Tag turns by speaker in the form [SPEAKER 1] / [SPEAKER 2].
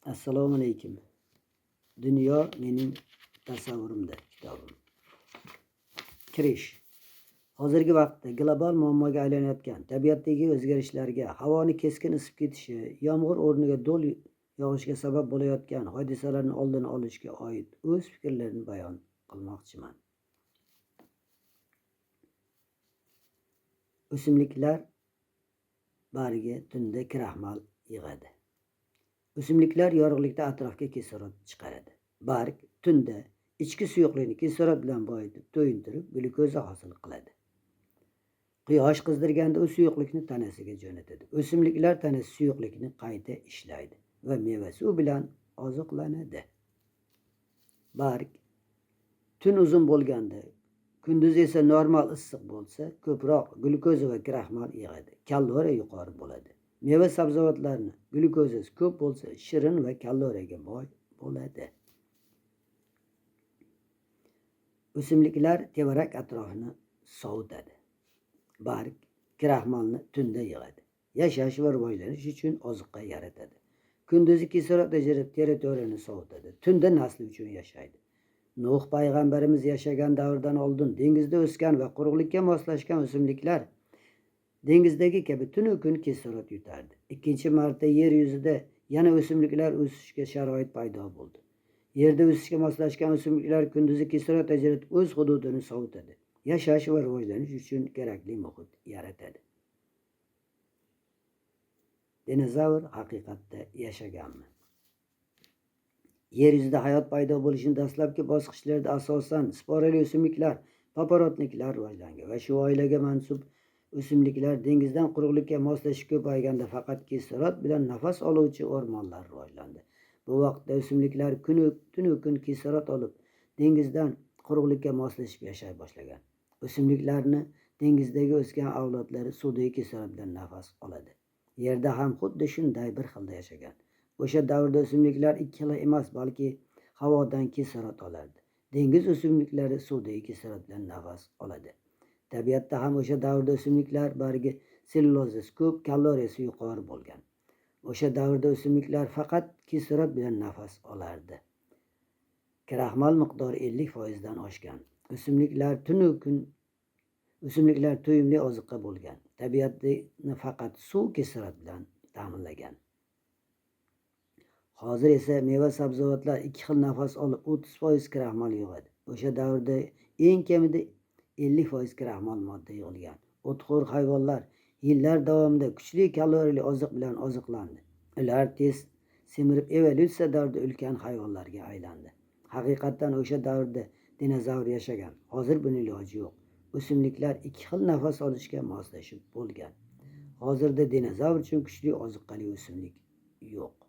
[SPEAKER 1] Assalomu alaykum. Dunyo mening tasavvurimda kitobim. Kirish. Hozirgi vaqtda global muammoga aylanayotgan tabiatdagi o'zgarishlarga, havoni keskin isib ketishi, yomg'ir o'rniga do'l yog'ishiga sabab bo'layotgan hodisalarning oldini olishga oid o'z fikrlarimni bayon qilmoqchiman. O'simliklar bariga tunda kraxmal yig'adi. O'simliklar yorug'likda atrofga kislorod chiqaradi. Barg tunda ichki suyuqlikni kislorod bilan boyitib, to'yintirib, glyukoza hosil qiladi. Quyosh qizdirganda u suyuqlikni tanasiga jo'natadi. O'simliklar tanasi suyuqlikni qayta ishlaydi va mevasi u bilan oziqlanadi. Barg tun uzun bo'lganda, kunduz esa normal issiq bo'lsa, ko'proq glyukoza va kraxmal yig'adi. Kaloriya yuqori bo'ladi. Meva sabzavotlarni glyukozasi ko'p bo'lsa, shirin va kaloriyaga boy bo'ladi. O'simliklar tevarak atrofini sovutadi. Barg kraxmalni tunda yig'adi. Yashash va rivojlanish uchun oziqa yaratadi. Kunduzi kislorod ajratib territoriyani sovutadi. Tunda nasli uchun yashaydi. Nuh payg'ambarimiz yashagan davrdan oldin dengizda o'sgan va quruqlikka moslashgan o'simliklar dengizdagi kabi tunu kun kislorod yutardi. Ikkinchi marta yer yuzida yana o'simliklar o'sishga sharoit paydo bo'ldi. Yerda o'sishga moslashgan o'simliklar kunduzi kislorod ajratib o'z hududini sovutadi. Yashash va rivojlanish uchun kerakli muhit yaratadi. Dinozavr haqiqatda yashaganmi? Yer yuzida hayot paydo bo'lishining dastlabki bosqichlarida asosan sporali o'simliklar, paparodniklar rivojlangan va shu oilaga mansub o'simliklar dengizdan quruqlikka moslashib ko'payganda faqat kislorod bilan nafas oluvchi o'rmonlar rivojlandi. Bu vaqtda o'simliklar tunu kun kislorod olib, dengizdan quruqlikka moslashib yashay boshlagan. O'simliklarni dengizdagi o'sgan avlodlari suvdagi kislorod bilan nafas oladi. Yerda ham xuddi shunday bir xilda yashagan. O'sha davrda o'simliklar ikki xil emas, balki havodan kislorod olardi. Dengiz o'simliklari suvdagi kislorod bilan nafas oladi. Tabiatda ham o'sha davrda o'simliklar bargi sellulozasi ko'p, kaloriyasi yuqori bo'lgan. O'sha davrda o'simliklar faqat kislorod bilan nafas olardi. Kraxmal miqdori 50% dan oshgan. O'simliklar to'yimli oziqa bo'lgan. Tabiatni faqat suv kislorod bilan ta'minlagan. Hozir esa meva sabzavotlar ikki xil nafas olib 30% kraxmal yig'adi. O'sha davrda eng kamida 50% kraxmal modda yig'ilgan. O'txo'r hayvonlar yillar davomida kuchli kaloriyali oziq bilan oziqlandi. Ular tez semirib evolyutsiya davrida ulkan hayvonlarga aylandi. Haqiqatan o'sha davrda dinozavr yashagan. Hozir buning iloji yo'q. O'simliklar ikki xil nafas olishga moslashib bo'lgan. Hozirda dinozavr uchun kuchli oziqali o'simlik yo'q.